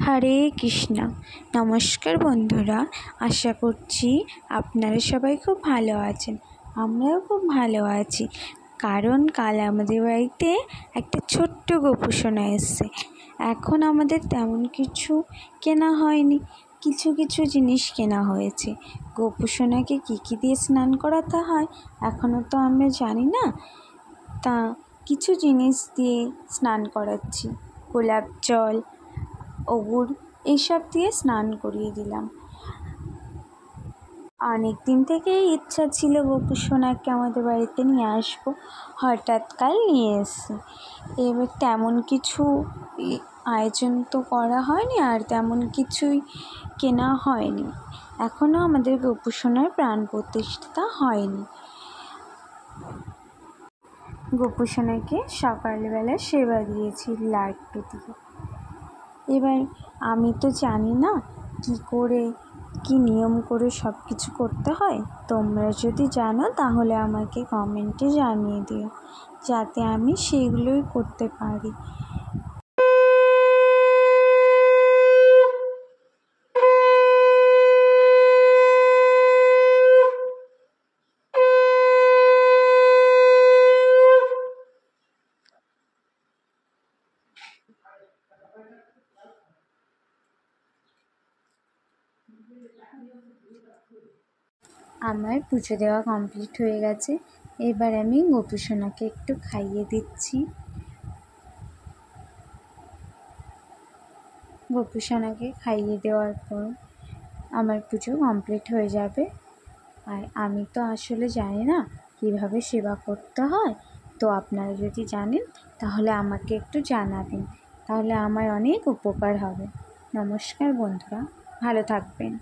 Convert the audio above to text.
হরে কৃষ্ণ। নমস্কার বন্ধুরা, আশা করছি আপনারা সবাই খুব ভালো আছেন। আমরাও খুব ভালো আছি, কারণ কাল আমাদের বাড়িতে একটা ছোট্ট গোপু সোনা এসছে। এখন আমাদের তেমন কিছু কেনা হয়নি, কিছু কিছু জিনিস কেনা হয়েছে। গোপু সোনাকে কী কী দিয়ে স্নান করাতে হয় এখনও তো আমরা জানি না, তা কিছু জিনিস দিয়ে স্নান করাচ্ছি। গোলাপ জল, অগুর এইসব দিয়ে স্নান করিয়ে দিলাম। অনেক দিন থেকেই ইচ্ছা ছিল গোপু সোনাকে আমাদের বাড়িতে নিয়ে আসবো, হঠাৎ কাল নিয়ে এসেছি। এবার তেমন কিছু আয়োজন তো করা হয়নি, আর তেমন কিছুই কেনা হয়নি। এখনও আমাদের গোপু সোনার প্রাণ প্রতিষ্ঠা হয়নি। গোপু সোনাকে সকালবেলা সেবা দিয়েছি লাড্ডু দিয়ে। এবার আমি তো জানি না কি নিয়ম করে সব কিছু করতে হয়। তোমরা যদি জানো তাহলে আমাকে কমেন্টে জানিয়ে দিও, যাতে আমি সেগুলোই করতে পারি। আমার পুজো দেওয়া কমপ্লিট হয়ে গেছে। এবার আমি গোপু সোনাকে একটু খাইয়ে দিচ্ছি। গোপু সোনাকে খাইয়ে দেওয়ার পর আমার পুজো কমপ্লিট হয়ে যাবে। আর আমি তো আসলে জানি না কীভাবে সেবা করতে হয়, তো আপনারা যদি জানেন তাহলে আমাকে একটু জানাবেন, তাহলে আমার অনেক উপকার হবে। নমস্কার বন্ধুরা, ভালো থাকবেন।